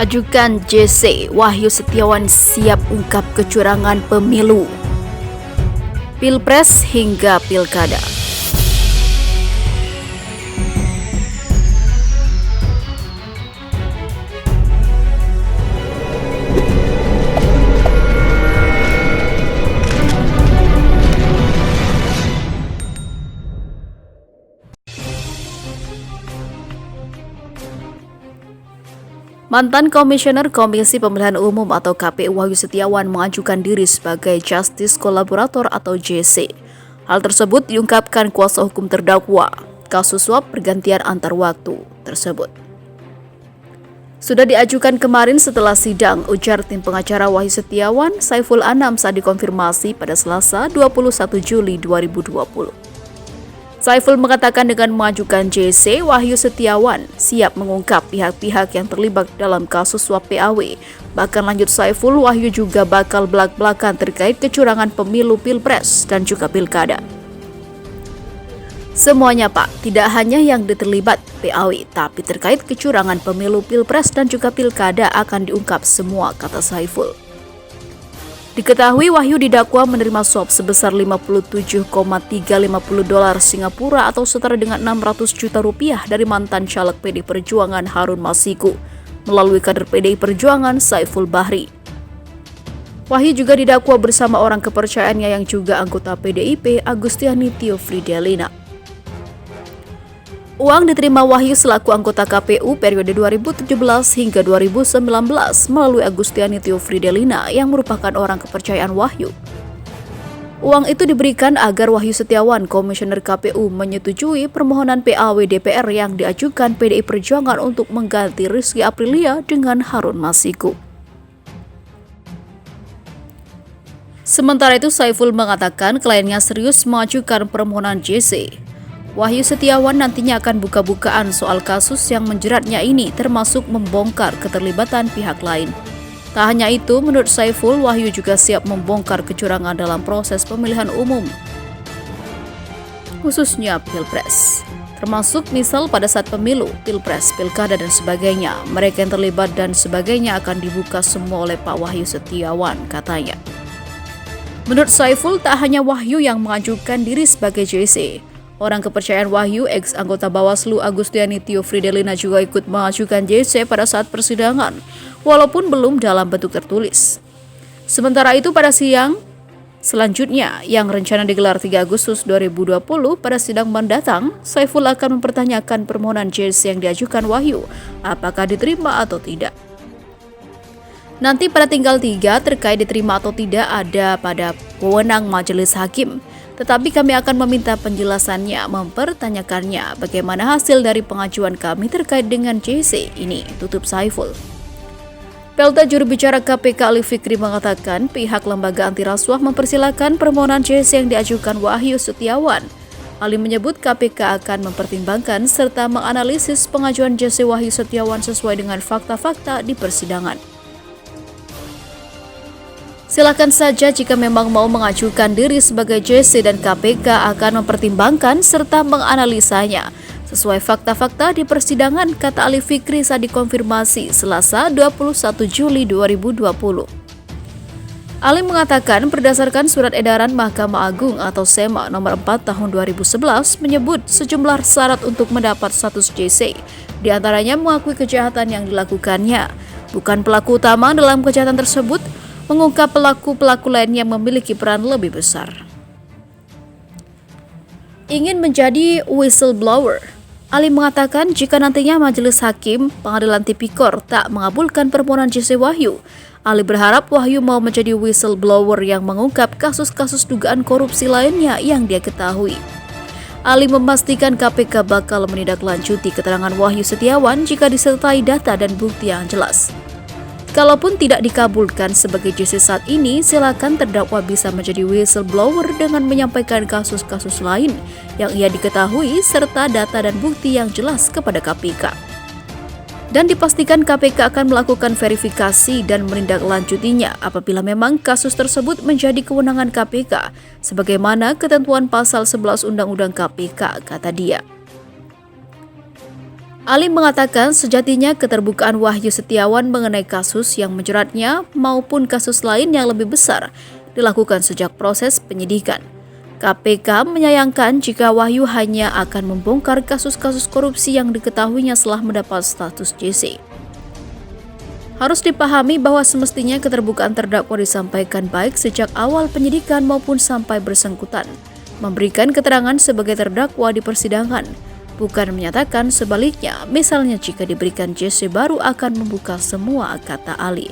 Ajukan JC, Wahyu Setiawan siap ungkap kecurangan pemilu, Pilpres hingga Pilkada. Mantan Komisioner Komisi Pemilihan Umum atau KPU Wahyu Setiawan mengajukan diri sebagai Justice Kolaborator atau JC. Hal tersebut diungkapkan kuasa hukum terdakwa kasus suap pergantian antar waktu tersebut. Sudah diajukan kemarin setelah sidang, ujar tim pengacara Wahyu Setiawan, Saiful Anam saat dikonfirmasi pada Selasa 21 Juli 2020. Saiful mengatakan dengan mengajukan JC, Wahyu Setiawan siap mengungkap pihak-pihak yang terlibat dalam kasus suap PAW. Bahkan lanjut Saiful, Wahyu juga bakal belak-belakan terkait kecurangan pemilu Pilpres dan juga Pilkada. Semuanya Pak, tidak hanya yang terlibat PAW, tapi terkait kecurangan pemilu Pilpres dan juga Pilkada akan diungkap semua, kata Saiful. Diketahui Wahyu didakwa menerima suap sebesar 57,350 dolar Singapura atau setara dengan 600 juta rupiah dari mantan caleg PDI Perjuangan Harun Masiku melalui kader PDI Perjuangan Saiful Bahri. Wahyu juga didakwa bersama orang kepercayaannya yang juga anggota PDIP Agustiani Tio Fridelina. Uang diterima Wahyu selaku anggota KPU periode 2017 hingga 2019 melalui Agustiani Tio Fridelina yang merupakan orang kepercayaan Wahyu. Uang itu diberikan agar Wahyu Setiawan, Komisioner KPU, menyetujui permohonan PAW DPR yang diajukan PDI Perjuangan untuk mengganti Rizky Aprilia dengan Harun Masiku. Sementara itu, Saiful mengatakan kliennya serius mengajukan permohonan JC. Wahyu Setiawan nantinya akan buka-bukaan soal kasus yang menjeratnya ini, termasuk membongkar keterlibatan pihak lain. Tak hanya itu, menurut Saiful, Wahyu juga siap membongkar kecurangan dalam proses pemilihan umum, khususnya Pilpres. Termasuk misal pada saat pemilu, Pilpres, Pilkada, dan sebagainya. Mereka yang terlibat dan sebagainya akan dibuka semua oleh Pak Wahyu Setiawan, katanya. Menurut Saiful, tak hanya Wahyu yang mengajukan diri sebagai JC. Orang kepercayaan Wahyu, ex-anggota Bawaslu Agustiani Tio Fridelina juga ikut mengajukan JC pada saat persidangan, walaupun belum dalam bentuk tertulis. Sementara itu pada siang selanjutnya, yang rencana digelar 3 Agustus 2020 pada sidang mendatang, Saiful akan mempertanyakan permohonan JC yang diajukan Wahyu, apakah diterima atau tidak. Nanti pada tinggal 3 terkait diterima atau tidak ada pada wewenang majelis hakim. Tetapi kami akan meminta penjelasannya, mempertanyakannya bagaimana hasil dari pengajuan kami terkait dengan JC ini, tutup Saiful. PLT juru bicara KPK Ali Fikri mengatakan pihak lembaga anti rasuah mempersilahkan permohonan JC yang diajukan Wahyu Setiawan. Ali menyebut KPK akan mempertimbangkan serta menganalisis pengajuan JC Wahyu Setiawan sesuai dengan fakta-fakta di persidangan. Silakan saja jika memang mau mengajukan diri sebagai JC dan KPK akan mempertimbangkan serta menganalisanya sesuai fakta-fakta di persidangan, kata Ali Fikri saat dikonfirmasi Selasa 21 Juli 2020. Ali mengatakan berdasarkan surat edaran Mahkamah Agung atau SEMA nomor 4 tahun 2011 menyebut sejumlah syarat untuk mendapat status JC, diantaranya mengakui kejahatan yang dilakukannya, bukan pelaku utama dalam kejahatan tersebut, mengungkap pelaku-pelaku lain yang memiliki peran lebih besar. Ingin menjadi whistleblower, Ali mengatakan jika nantinya majelis hakim pengadilan tipikor tak mengabulkan permohonan JC Wahyu, Ali berharap Wahyu mau menjadi whistleblower yang mengungkap kasus-kasus dugaan korupsi lainnya yang dia ketahui. Ali memastikan KPK bakal menindaklanjuti keterangan Wahyu Setiawan jika disertai data dan bukti yang jelas. Kalaupun tidak dikabulkan sebagai JC saat ini, silakan terdakwa bisa menjadi whistleblower dengan menyampaikan kasus-kasus lain yang ia diketahui serta data dan bukti yang jelas kepada KPK. Dan dipastikan KPK akan melakukan verifikasi dan menindaklanjutinya apabila memang kasus tersebut menjadi kewenangan KPK, sebagaimana ketentuan pasal 11 Undang-Undang KPK, kata dia. Ali mengatakan sejatinya keterbukaan Wahyu Setiawan mengenai kasus yang menjeratnya maupun kasus lain yang lebih besar dilakukan sejak proses penyidikan. KPK menyayangkan jika Wahyu hanya akan membongkar kasus-kasus korupsi yang diketahuinya setelah mendapat status JC. Harus dipahami bahwa semestinya keterbukaan terdakwa disampaikan baik sejak awal penyidikan maupun sampai bersangkutan memberikan keterangan sebagai terdakwa di persidangan, bukan menyatakan sebaliknya, misalnya jika diberikan JC baru akan membuka semua, kata Ali.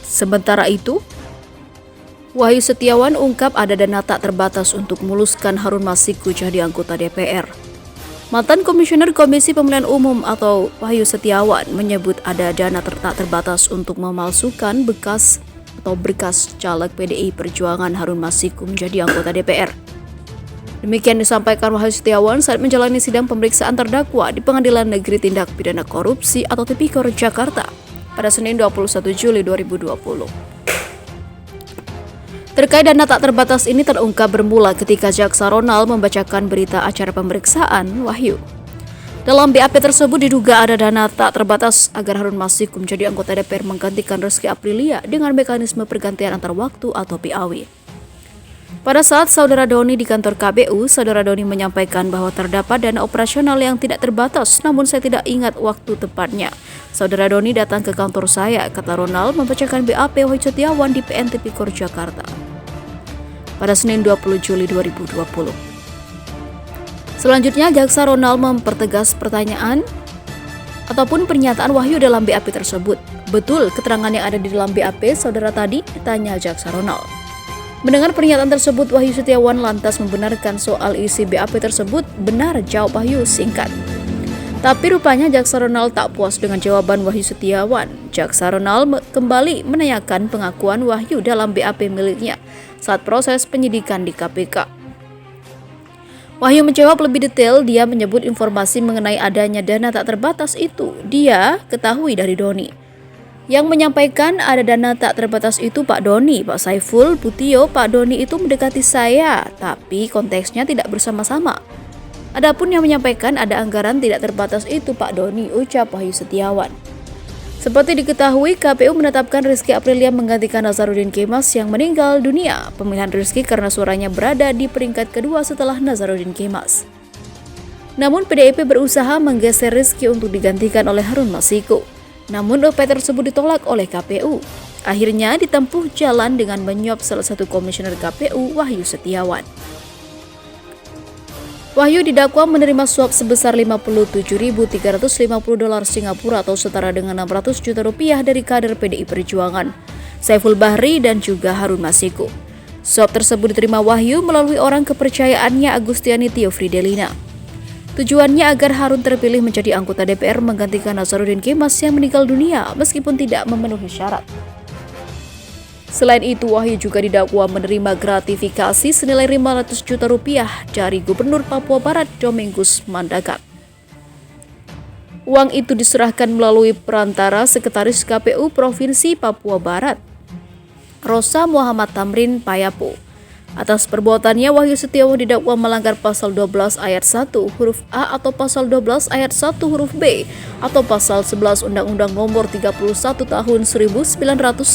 Sementara itu, Wahyu Setiawan ungkap ada dana tak terbatas untuk memuluskan Harun Masiku jadi anggota DPR. Mantan Komisioner Komisi Pemilihan Umum atau Wahyu Setiawan menyebut ada dana tak terbatas untuk memalsukan berkas caleg PDI Perjuangan Harun Masiku menjadi anggota DPR. Demikian disampaikan Wahyu Setiawan saat menjalani sidang pemeriksaan terdakwa di Pengadilan Negeri Tindak Pidana Korupsi atau Tipikor Jakarta pada Senin 21 Juli 2020. Terkait dana tak terbatas ini terungkap bermula ketika Jaksa Ronald membacakan berita acara pemeriksaan Wahyu. Dalam BAP tersebut diduga ada dana tak terbatas agar Harun Masiku menjadi anggota DPR menggantikan Rizky Aprilia dengan mekanisme pergantian antar waktu atau PAW. Pada saat Saudara Doni di kantor KPU, Saudara Doni menyampaikan bahwa terdapat dana operasional yang tidak terbatas, namun saya tidak ingat waktu tepatnya. Saudara Doni datang ke kantor saya, kata Ronald membacakan BAP Wahyu Setiawan di PN Tipikor Jakarta pada Senin 20 Juli 2020. Selanjutnya, Jaksa Ronald mempertegas pertanyaan ataupun pernyataan Wahyu dalam BAP tersebut. Betul keterangan yang ada di dalam BAP, saudara tadi, ditanya Jaksa Ronald. Mendengar pernyataan tersebut, Wahyu Setiawan lantas membenarkan soal isi BAP tersebut. Benar, jawab Wahyu singkat. Tapi rupanya Jaksa Ronald tak puas dengan jawaban Wahyu Setiawan. Jaksa Ronald kembali menanyakan pengakuan Wahyu dalam BAP miliknya saat proses penyidikan di KPK. Wahyu menjawab lebih detail. Dia menyebut informasi mengenai adanya dana tak terbatas itu dia ketahui dari Doni. Yang menyampaikan ada dana tak terbatas itu Pak Doni, Pak Saiful Putio. Pak Doni itu mendekati saya, tapi konteksnya tidak bersama-sama. Adapun yang menyampaikan ada anggaran tidak terbatas itu Pak Doni, ucap Wahyu Setiawan. Seperti diketahui, KPU menetapkan Rizky Aprilia menggantikan Nazarudin Kemas yang meninggal dunia. Pemilihan Rizky karena suaranya berada di peringkat kedua setelah Nazarudin Kemas. Namun PDIP berusaha menggeser Rizky untuk digantikan oleh Harun Masiku. Namun UP tersebut ditolak oleh KPU. Akhirnya ditempuh jalan dengan menyuap salah satu komisioner KPU, Wahyu Setiawan. Wahyu didakwa menerima suap sebesar 57.350 dolar Singapura atau setara dengan 600 juta rupiah dari kader PDI Perjuangan, Saiful Bahri dan juga Harun Masiku. Suap tersebut diterima Wahyu melalui orang kepercayaannya Agustiani Tio Fridelina. Tujuannya agar Harun terpilih menjadi anggota DPR menggantikan Nazarudin Kemas yang meninggal dunia meskipun tidak memenuhi syarat. Selain itu, Wahyu juga didakwa menerima gratifikasi senilai 500 juta rupiah dari Gubernur Papua Barat Domingus Mandagat. Uang itu diserahkan melalui perantara Sekretaris KPU Provinsi Papua Barat, Rosa Muhammad Tamrin Payapu. Atas perbuatannya, Wahyu Setiawan didakwa melanggar pasal 12 ayat 1 huruf A atau pasal 12 ayat 1 huruf B atau pasal 11 Undang-Undang Nomor 31 Tahun 1999.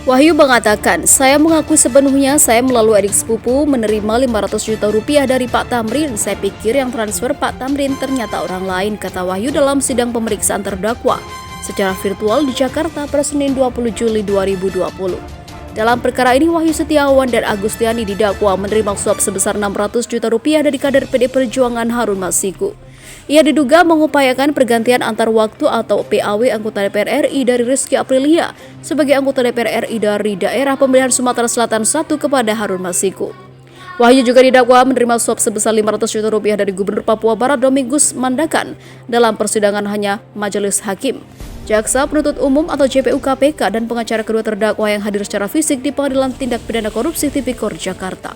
Wahyu mengatakan, saya mengakui sepenuhnya saya melalui adik sepupu menerima 500 juta rupiah dari Pak Tamrin. Saya pikir yang transfer Pak Tamrin ternyata orang lain, kata Wahyu dalam sidang pemeriksaan terdakwa secara virtual di Jakarta pada Senin 20 Juli 2020. Dalam perkara ini, Wahyu Setiawan dan Agustiani didakwa menerima suap sebesar 600 juta rupiah dari kader PD Perjuangan Harun Masiku. Ia diduga mengupayakan pergantian antar waktu atau PAW anggota DPR RI dari Rizky Aprilia sebagai anggota DPR RI dari daerah pemilihan Sumatera Selatan 1 kepada Harun Masiku. Wahyu juga didakwa menerima suap sebesar 500 juta rupiah dari Gubernur Papua Barat Domingus Mandagat dalam persidangan hanya majelis hakim. Jaksa Penuntut Umum atau JPU KPK dan pengacara kedua terdakwa yang hadir secara fisik di Pengadilan Tindak Pidana Korupsi Tipikor Jakarta.